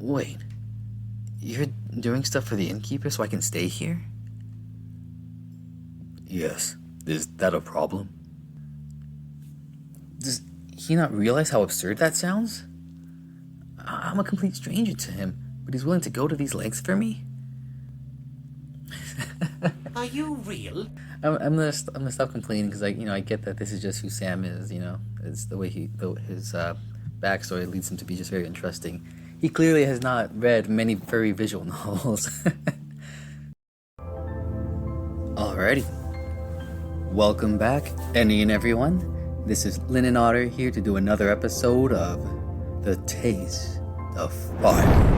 Wait, you're doing stuff for the innkeeper so I can stay here? Yes. Is that a problem? Does he not realize how absurd that sounds? I'm a complete stranger to him, but he's willing to go to these lengths for me? Are you real? I'm gonna stop complaining because I get that this is just who Sam is. It's the way his backstory leads him to be just very interesting. He clearly has not read many very visual novels. Alrighty, welcome back, any and everyone. This is Linen Otter here to do another episode of The Taste of Fire.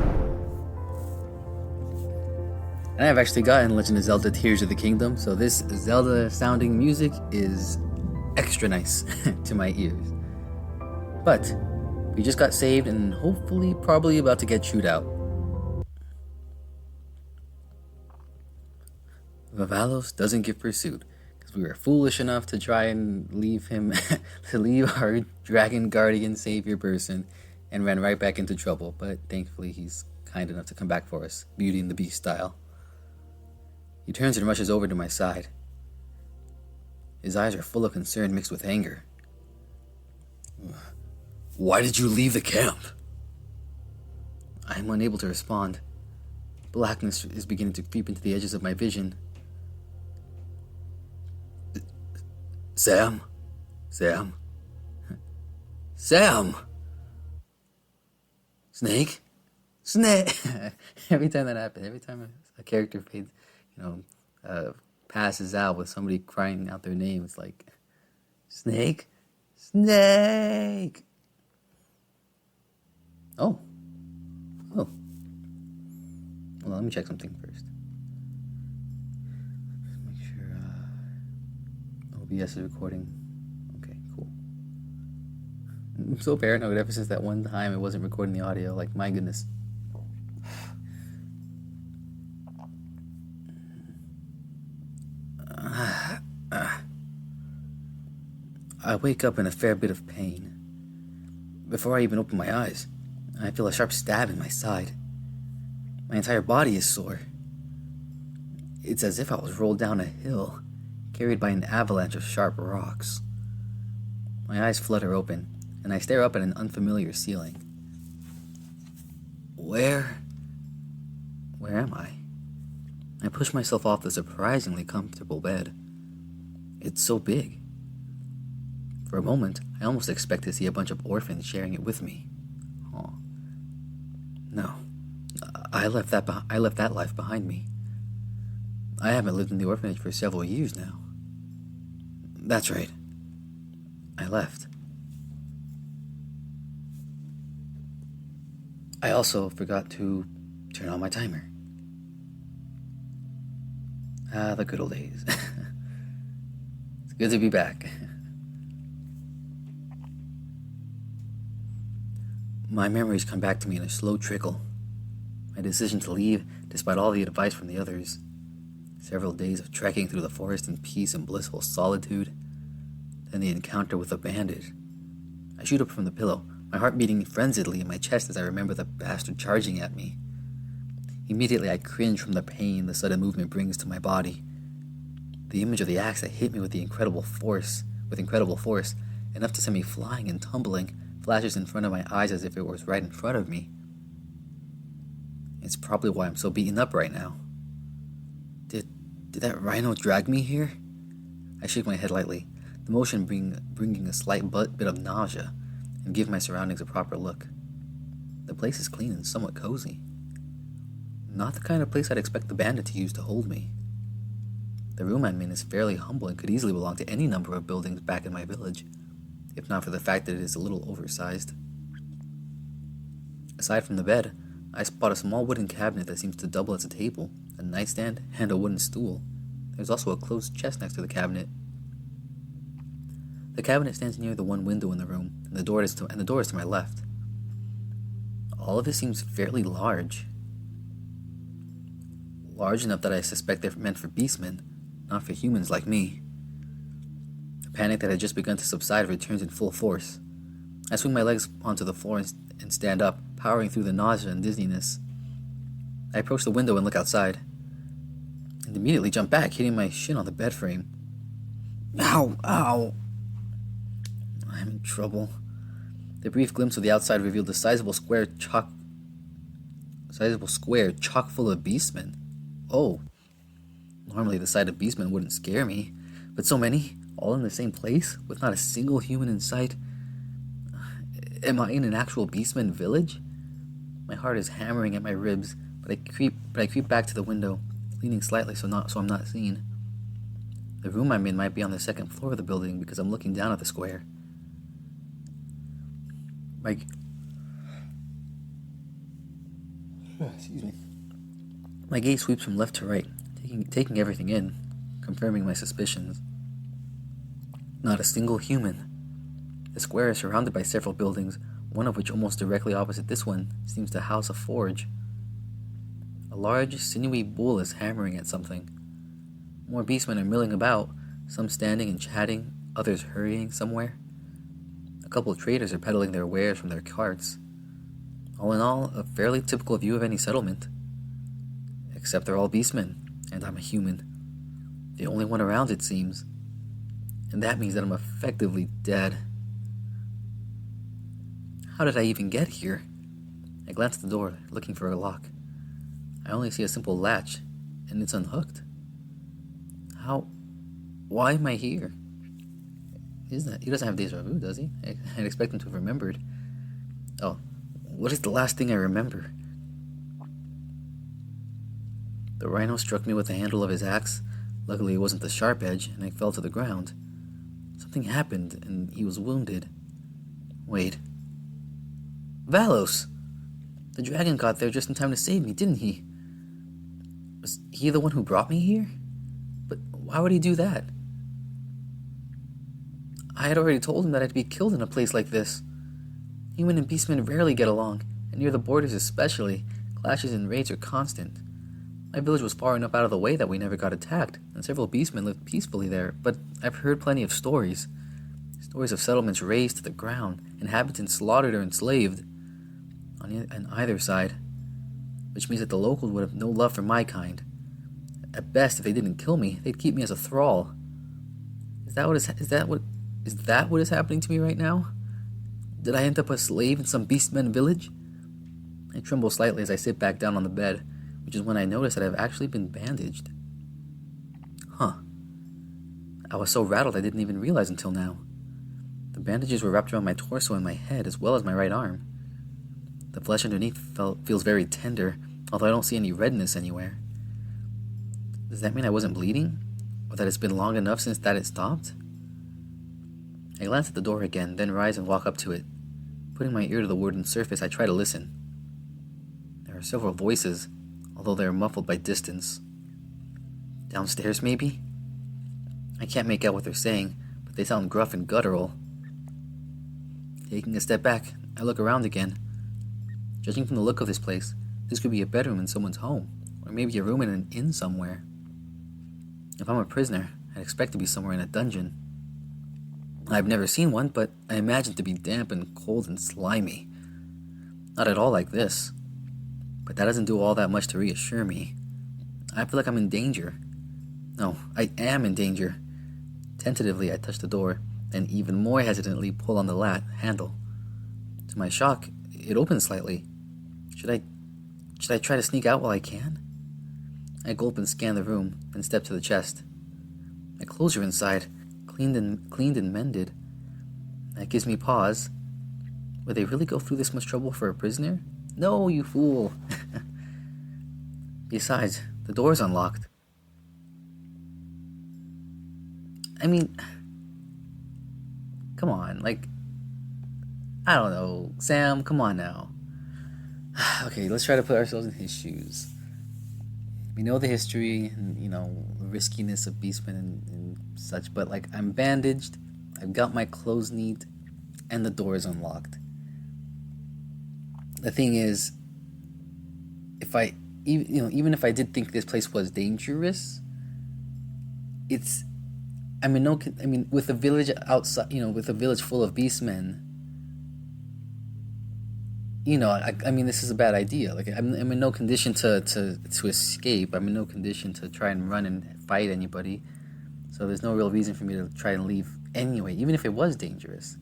And I've actually gotten Legend of Zelda Tears of the Kingdom, so this Zelda sounding music is extra nice to my ears. But we just got saved and hopefully probably about to get chewed out. Valos doesn't give pursuit because we were foolish enough to try and leave him to leave our dragon guardian savior person and ran right back into trouble, but thankfully he's kind enough to come back for us, Beauty and the Beast style. He turns and rushes over to my side. His eyes are full of concern mixed with anger. Why did you leave the camp? I am unable to respond. Blackness is beginning to creep into the edges of my vision. Sam? Sam! Snake? Snake! Every time that happens, every time a character fades, passes out with somebody crying out their name, it's like, Snake? Snake! Oh. Well, let me check something first. Make sure OBS is recording. Okay, cool. I'm so paranoid ever since that one time it wasn't recording the audio. Like, my goodness. I wake up in a fair bit of pain. Before I even open my eyes, I feel a sharp stab in my side. My entire body is sore. It's as if I was rolled down a hill, carried by an avalanche of sharp rocks. My eyes flutter open, and I stare up at an unfamiliar ceiling. Where am I? I push myself off the surprisingly comfortable bed. It's so big. For a moment, I almost expect to see a bunch of orphans sharing it with me. Oh. No. I left that life behind me. I haven't lived in the orphanage for several years now. That's right. I left. I also forgot to turn on my timer. Ah, the good old days. It's good to be back. My memories come back to me in a slow trickle. My decision to leave, despite all the advice from the others. Several days of trekking through the forest in peace and blissful solitude. Then the encounter with a bandit. I shoot up from the pillow, my heart beating frenziedly in my chest as I remember the bastard charging at me. Immediately I cringe from the pain the sudden movement brings to my body. The image of the axe that hit me with incredible force, enough to send me flying and tumbling, flashes in front of my eyes as if it was right in front of me. It's probably why I'm so beaten up right now. Did that rhino drag me here? I shake my head lightly, the motion bringing a slight bit of nausea, and give my surroundings a proper look. The place is clean and somewhat cozy. Not the kind of place I'd expect the bandit to use to hold me. The room I'm in is fairly humble and could easily belong to any number of buildings back in my village, if not for the fact that it is a little oversized. Aside from the bed, I spot a small wooden cabinet that seems to double as a table, a nightstand, and a wooden stool. There's also a closed chest next to the cabinet. The cabinet stands near the one window in the room, and the door is to my left. All of it seems fairly large. Large enough that I suspect they're meant for beastmen, not for humans like me. The panic that had just begun to subside returns in full force. I swing my legs onto the floor and stand up, powering through the nausea and dizziness. I approach the window and look outside, and immediately jump back, hitting my shin on the bed frame. Ow! Ow! I'm in trouble. The brief glimpse of the outside revealed a sizable square chock full of beastmen. Oh, normally the sight of beastmen wouldn't scare me, but so many, all in the same place, with not a single human in sight. Am I in an actual beastman village? My heart is hammering at my ribs, but I creep back to the window, leaning slightly so I'm not seen. The room I'm in might be on the second floor of the building because I'm looking down at the square. My gaze sweeps from left to right, taking everything in, confirming my suspicions. Not a single human. The square is surrounded by several buildings, one of which almost directly opposite this one seems to house a forge. A large, sinewy bull is hammering at something. More beastmen are milling about, some standing and chatting, others hurrying somewhere. A couple of traders are peddling their wares from their carts. All in all, a fairly typical view of any settlement. Except they're all beastmen, and I'm a human. The only one around, it seems. And that means that I'm effectively dead. How did I even get here? I glance at the door, looking for a lock. I only see a simple latch, and it's unhooked. Why am I here? He doesn't have deja vu, does he? I'd expect him to have remembered. Oh, what is the last thing I remember? The rhino struck me with the handle of his axe. Luckily, it wasn't the sharp edge, and I fell to the ground. Something happened, and he was wounded. Wait. Valos! The dragon got there just in time to save me, didn't he? Was he the one who brought me here? But why would he do that? I had already told him that I'd be killed in a place like this. Human and beastmen rarely get along, and near the borders especially, clashes and raids are constant. My village was far enough out of the way that we never got attacked, and several beastmen lived peacefully there, but I've heard plenty of stories. Stories of settlements razed to the ground, inhabitants slaughtered or enslaved on either side, which means that the locals would have no love for my kind. At best, if they didn't kill me, they'd keep me as a thrall. Is that what is happening to me right now? Did I end up a slave in some beastmen village? I tremble slightly as I sit back down on the bed, which is when I notice that I've actually been bandaged. Huh. I was so rattled I didn't even realize until now. The bandages were wrapped around my torso and my head, as well as my right arm. The flesh underneath feels very tender, although I don't see any redness anywhere. Does that mean I wasn't bleeding? Or that it's been long enough since that it stopped? I glance at the door again, then rise and walk up to it. Putting my ear to the wooden surface, I try to listen. There are several voices, although they are muffled by distance. Downstairs, maybe? I can't make out what they're saying, but they sound gruff and guttural. Taking a step back, I look around again. Judging from the look of this place, this could be a bedroom in someone's home, or maybe a room in an inn somewhere. If I'm a prisoner, I'd expect to be somewhere in a dungeon. I've never seen one, but I imagine to be damp and cold and slimy. Not at all like this. But that doesn't do all that much to reassure me. I feel like I'm in danger. No, I am in danger. Tentatively, I touch the door, and even more hesitantly pull on the handle. To my shock, it opens slightly. Should I try to sneak out while I can? I gulp and scan the room, then step to the chest. My clothes are inside, cleaned and mended. That gives me pause. Would they really go through this much trouble for a prisoner? No, you fool. Besides, the door's unlocked. I mean, come on, I don't know. Sam, come on now. Okay, let's try to put ourselves in his shoes. We know the history and, the riskiness of beastmen and such, but, I'm bandaged, I've got my clothes neat, and the door is unlocked. The thing is, even if I did think this place was dangerous, with a village outside, with a village full of beastmen, I mean, this is a bad idea. Like, I'm in no condition to escape. I'm in no condition to try and run and fight anybody. So there's no real reason for me to try and leave anyway, even if it was dangerous.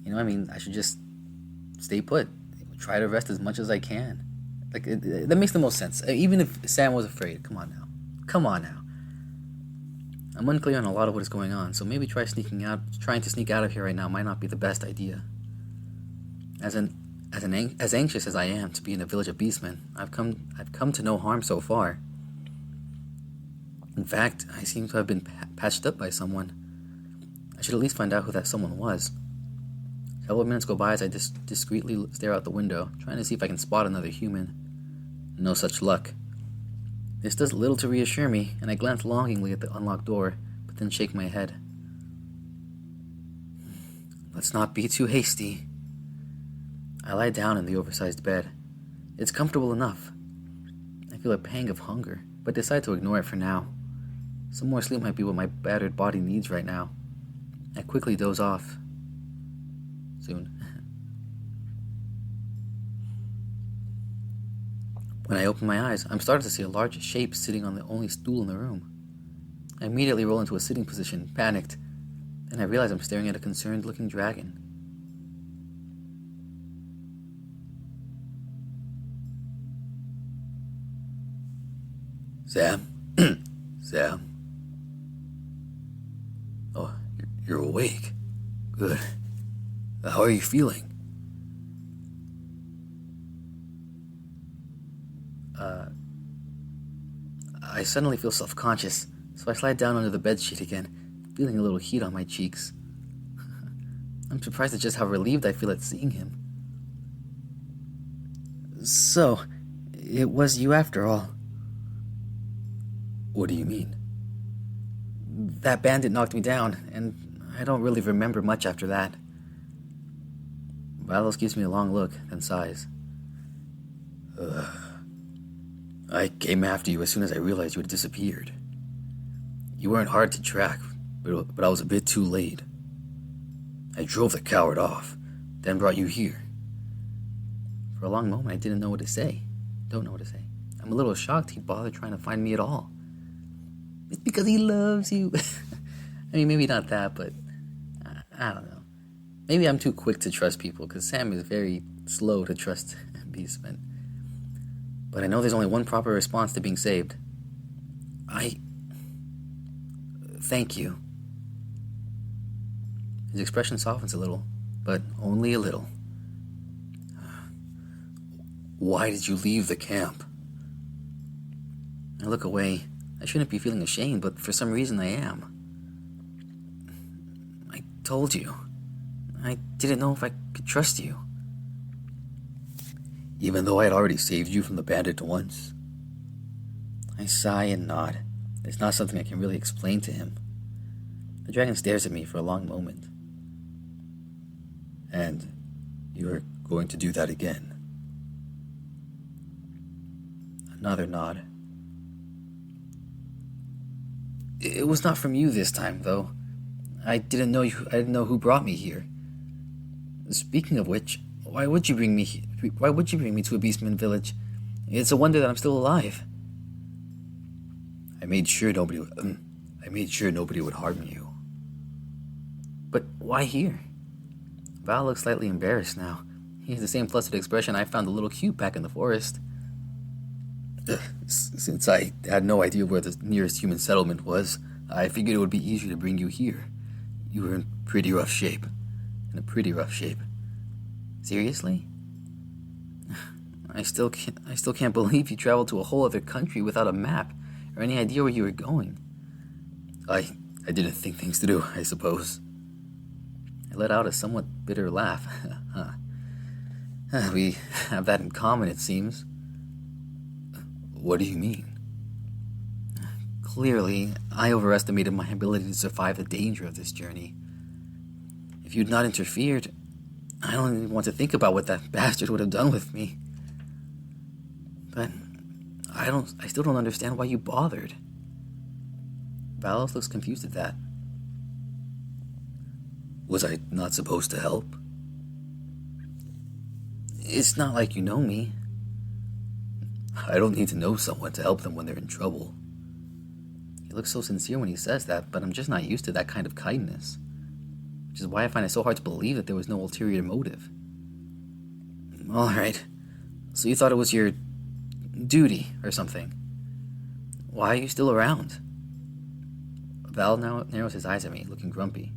I mean, I should just stay put. Try to rest as much as I can. Like, that makes the most sense. Even if Sam was afraid. Come on now. Come on now. I'm unclear on a lot of what is going on, so maybe trying to sneak out of here right now might not be the best idea. As anxious as I am to be in a village of beastmen, I've come to no harm so far. In fact, I seem to have been patched up by someone. I should at least find out who that someone was. Several minutes go by as I discreetly stare out the window, trying to see if I can spot another human. No such luck. This does little to reassure me, and I glance longingly at the unlocked door, but then shake my head. Let's not be too hasty. I lie down in the oversized bed. It's comfortable enough. I feel a pang of hunger, but decide to ignore it for now. Some more sleep might be what my battered body needs right now. I quickly doze off. Soon. When I open my eyes, I'm starting to see a large shape sitting on the only stool in the room. I immediately roll into a sitting position, panicked. Then I realize I'm staring at a concerned-looking dragon. Sam? Sam? Oh, you're awake. Good. How are you feeling? I suddenly feel self-conscious, so I slide down under the bedsheet again, feeling a little heat on my cheeks. I'm surprised at just how relieved I feel at seeing him. So, it was you after all. What do you mean? That bandit knocked me down, and I don't really remember much after that. Valos gives me a long look, then sighs. I came after you as soon as I realized you had disappeared. You weren't hard to track, but I was a bit too late. I drove the coward off, then brought you here. For a long moment, I didn't know what to say. Don't know what to say. I'm a little shocked he'd bother trying to find me at all. It's because he loves you. I mean, maybe not that, but I don't know. Maybe I'm too quick to trust people, because Sam is very slow to trust beastmen. But I know there's only one proper response to being saved. Thank you. His expression softens a little, but only a little. Why did you leave the camp? I look away. I shouldn't be feeling ashamed, but for some reason I am. I told you. I didn't know if I could trust you. Even though I had already saved you from the bandit once? I sigh and nod. It's not something I can really explain to him. The dragon stares at me for a long moment. And you're going to do that again? Another nod. It was not from you this time, though. I didn't know who brought me here. Speaking of which, why would you bring me to a beastman village? It's a wonder that I'm still alive. I made sure nobody would harm you. But why here? Val looks slightly embarrassed now. He has the same flustered expression I found a little cute back in the forest. Since I had no idea where the nearest human settlement was, I figured it would be easier to bring you here. You were in pretty rough shape. In a pretty rough shape. Seriously? I still can't believe you traveled to a whole other country without a map or any idea where you were going. I didn't think things through, I suppose. I let out a somewhat bitter laugh. We have that in common, it seems. What do you mean? Clearly, I overestimated my ability to survive the danger of this journey. If you'd not interfered, I don't even want to think about what that bastard would have done with me. But I still don't understand why you bothered. Valos looks confused at that. Was I not supposed to help? It's not like you know me. I don't need to know someone to help them when they're in trouble. He looks so sincere when he says that, but I'm just not used to that kind of kindness. Which is why I find it so hard to believe that there was no ulterior motive. Alright, so you thought it was your duty or something. Why are you still around? Val now narrows his eyes at me, looking grumpy.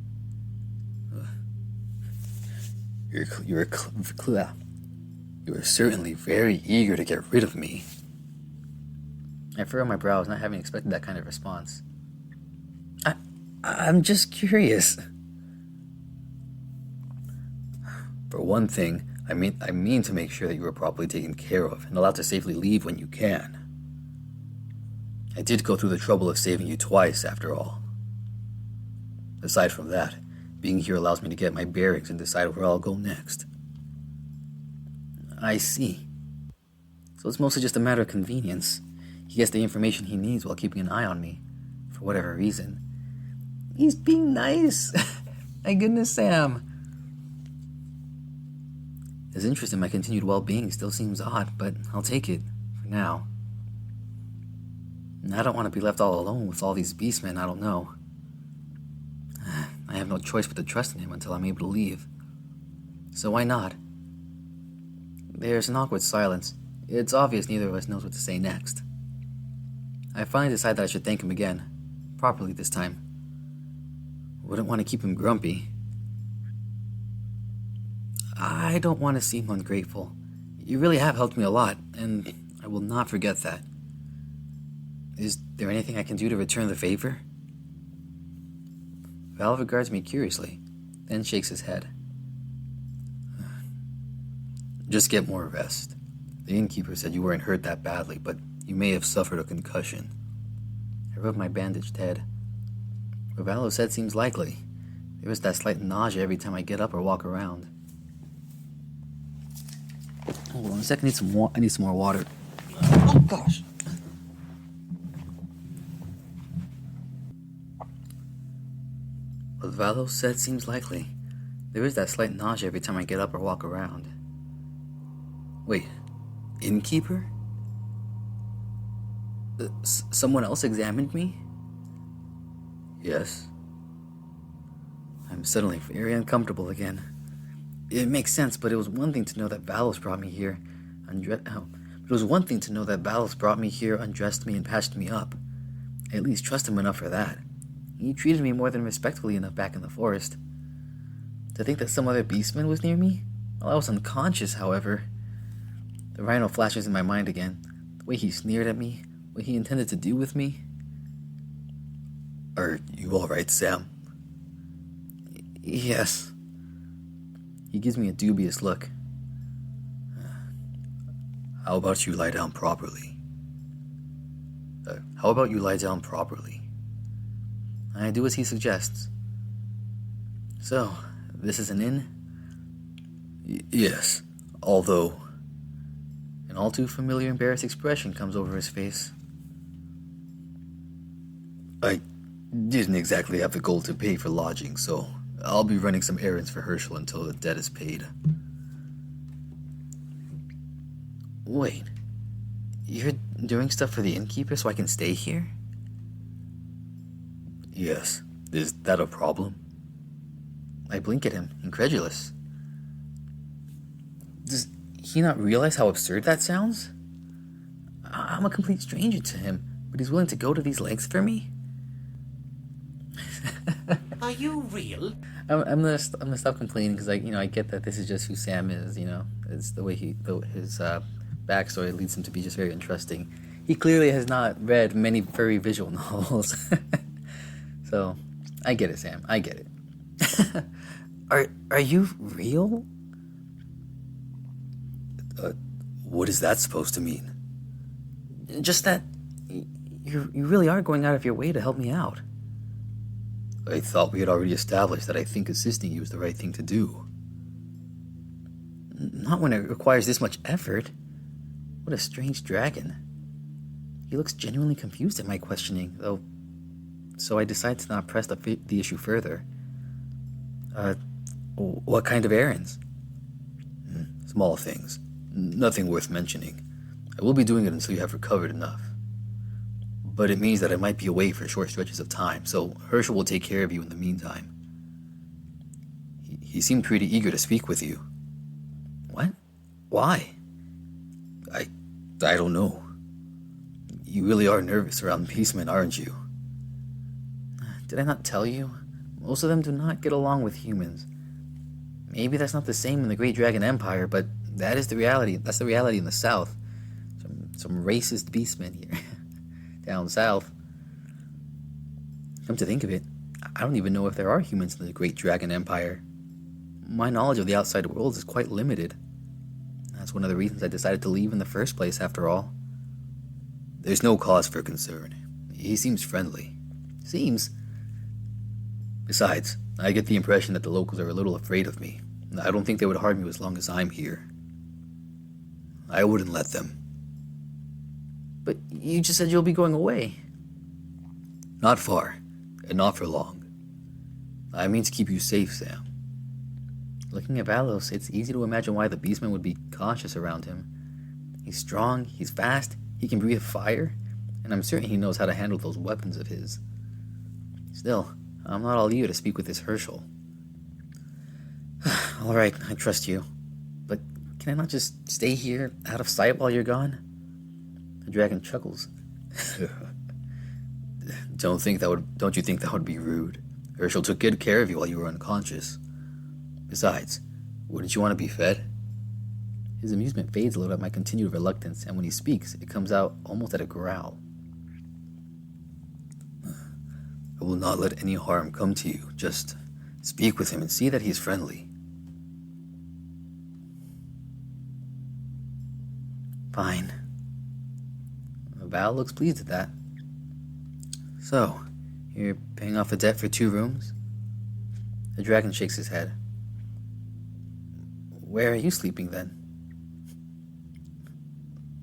You were certainly very eager to get rid of me. I furrow my brows, not having expected that kind of response. I'm just curious. For one thing, I mean to make sure that you are properly taken care of and allowed to safely leave when you can. I did go through the trouble of saving you twice, after all. Aside from that, being here allows me to get my bearings and decide where I'll go next. I see. So it's mostly just a matter of convenience. He gets the information he needs while keeping an eye on me, for whatever reason. He's being nice. My goodness, Sam. His interest in my continued well-being still seems odd, but I'll take it, for now. I don't want to be left all alone with all these beastmen I don't know. I have no choice but to trust in him until I'm able to leave. So why not? There's an awkward silence. It's obvious neither of us knows what to say next. I finally decide that I should thank him again. Properly this time. Wouldn't want to keep him grumpy. I don't want to seem ungrateful. You really have helped me a lot, and I will not forget that. Is there anything I can do to return the favor? Val regards me curiously, then shakes his head. Just get more rest. The innkeeper said you weren't hurt that badly, but you may have suffered a concussion. I rub my bandaged head. What Valos said seems likely. There is that slight nausea every time I get up or walk around. Hold on a second, I need some more water. Oh gosh. What Valos said seems likely. There is that slight nausea every time I get up or walk around. Wait, innkeeper? Someone else examined me? Yes. I'm suddenly very uncomfortable again. It makes sense, but it was one thing to know that Valos brought me here, undressed me, and patched me up. I at least trust him enough for that. He treated me more than respectfully enough back in the forest. To think that some other beastman was near me? While I was unconscious, however. The rhino flashes in my mind again. The way he sneered at me, what he intended to do with me. Are you alright, Sam? Yes. He gives me a dubious look. How about you lie down properly? I do as he suggests. So, this is an inn? Yes, although... An all too familiar embarrassed expression comes over his face. I didn't exactly have the gold to pay for lodging, so I'll be running some errands for Herschel until the debt is paid. Wait, you're doing stuff for the innkeeper so I can stay here? Yes. Is that a problem? I blink at him, incredulous. Does he not realize how absurd that sounds? I'm a complete stranger to him, but he's willing to go to these lengths for me? Are you real? I'm gonna stop complaining because I get that this is just who Sam is. It's the way his backstory leads him to be just very interesting. He clearly has not read many very visual novels, so I get it, Sam. I get it. Are you real? What is that supposed to mean? Just that you really are going out of your way to help me out. I thought we had already established that I think assisting you is the right thing to do. Not when it requires this much effort. What a strange dragon. He looks genuinely confused at my questioning, though, so I decide to not press the issue further. What kind of errands? Small things. Nothing worth mentioning. I will be doing it until you have recovered enough. But it means that I might be away for short stretches of time, so Herschel will take care of you in the meantime. He seemed pretty eager to speak with you. What? Why? I don't know. You really are nervous around beastmen, aren't you? Did I not tell you? Most of them do not get along with humans. Maybe that's not the same in the Great Dragon Empire, but that is the reality. That's the reality in the South. Some racist beastmen here. Down south. Come to think of it, I don't even know if there are humans in the Great Dragon Empire. My knowledge of the outside world is quite limited. That's one of the reasons I decided to leave in the first place, after all. There's no cause for concern. He seems friendly. Seems. Besides, I get the impression that the locals are a little afraid of me. I don't think they would harm you as long as I'm here. I wouldn't let them. But you just said you'll be going away. Not far, and not for long. I mean to keep you safe, Sam. Looking at Valos, it's easy to imagine why the beastman would be cautious around him. He's strong, he's fast, he can breathe fire, and I'm certain he knows how to handle those weapons of his. Still, I'm not all ear to speak with this Herschel. Alright, I trust you. But can I not just stay here, out of sight while you're gone? The dragon chuckles. Don't you think that would be rude? Herschel took good care of you while you were unconscious. Besides, wouldn't you want to be fed? His amusement fades a little at my continued reluctance, and when he speaks, it comes out almost at a growl. I will not let any harm come to you. Just speak with him and see that he's friendly. Fine. Val looks pleased at that. So, you're paying off a debt for 2 rooms? The dragon shakes his head. Where are you sleeping then?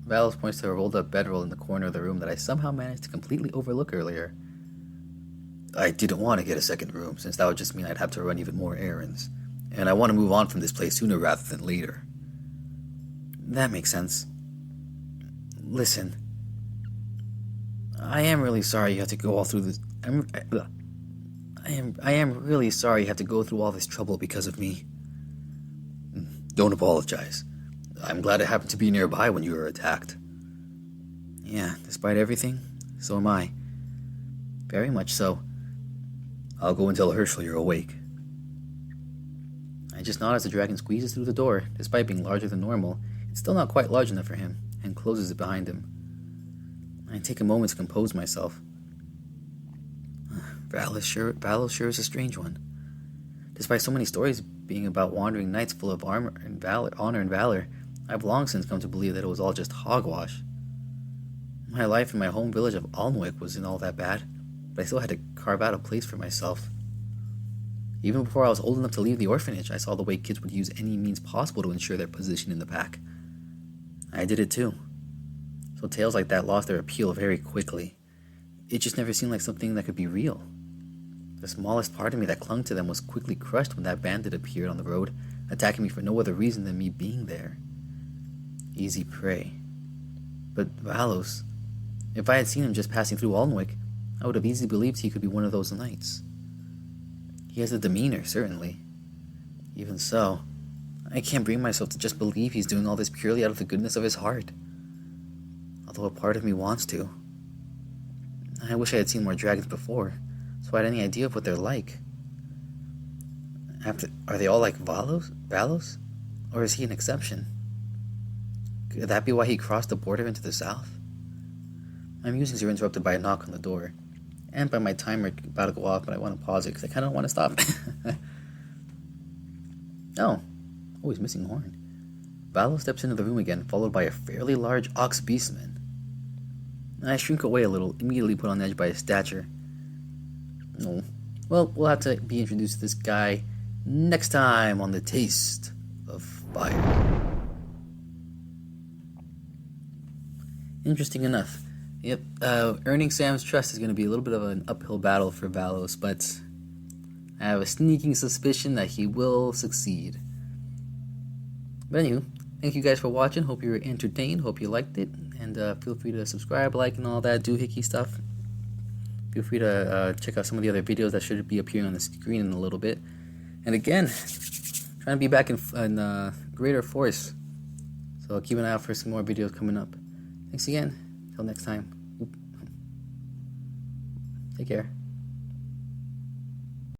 Valos points to a rolled up bedroll in the corner of the room that I somehow managed to completely overlook earlier. I didn't want to get a second room, since that would just mean I'd have to run even more errands. And I want to move on from this place sooner rather than later. That makes sense. Listen, I am really sorry you have to go all through this. I am really sorry you have to go through all this trouble because of me. Don't apologize. I'm glad I happened to be nearby when you were attacked. Yeah, despite everything, so am I. Very much so. I'll go and tell Herschel you're awake. I just nod as the dragon squeezes through the door. Despite being larger than normal, it's still not quite large enough for him, and closes it behind him. I take a moment to compose myself. Valos sure is a strange one. Despite so many stories being about wandering knights full of honor and valor, I've long since come to believe that it was all just hogwash. My life in my home village of Alnwick wasn't all that bad, but I still had to carve out a place for myself. Even before I was old enough to leave the orphanage, I saw the way kids would use any means possible to ensure their position in the pack. I did it too. So tales like that lost their appeal very quickly. It just never seemed like something that could be real. The smallest part of me that clung to them was quickly crushed when that bandit appeared on the road, attacking me for no other reason than me being there. Easy prey. But Valos, if I had seen him just passing through Alnwick, I would have easily believed he could be one of those knights. He has a demeanor, certainly. Even so, I can't bring myself to just believe he's doing all this purely out of the goodness of his heart. Although a part of me wants to. I wish I had seen more dragons before, so I had any idea of what they're like. Are they all like Valos? Or is he an exception? Could that be why he crossed the border into the south? My musings are interrupted by a knock on the door, and by my timer about to go off, but I want to pause it because I kind of want to stop. Oh, he's missing a horn. Valos steps into the room again, followed by a fairly large ox beastman. I shrink away a little, immediately put on edge by his stature. Oh, well, we'll have to be introduced to this guy next time on The Taste of Fire. Interesting enough. Yep, earning Sam's trust is going to be a little bit of an uphill battle for Valos, but I have a sneaking suspicion that he will succeed. But anywho, thank you guys for watching. Hope you were entertained. Hope you liked it. And feel free to subscribe, like, and all that doohickey stuff. Feel free to check out some of the other videos that should be appearing on the screen in a little bit. And again, trying to be back in greater force. So keep an eye out for some more videos coming up. Thanks again. Till next time. Take care.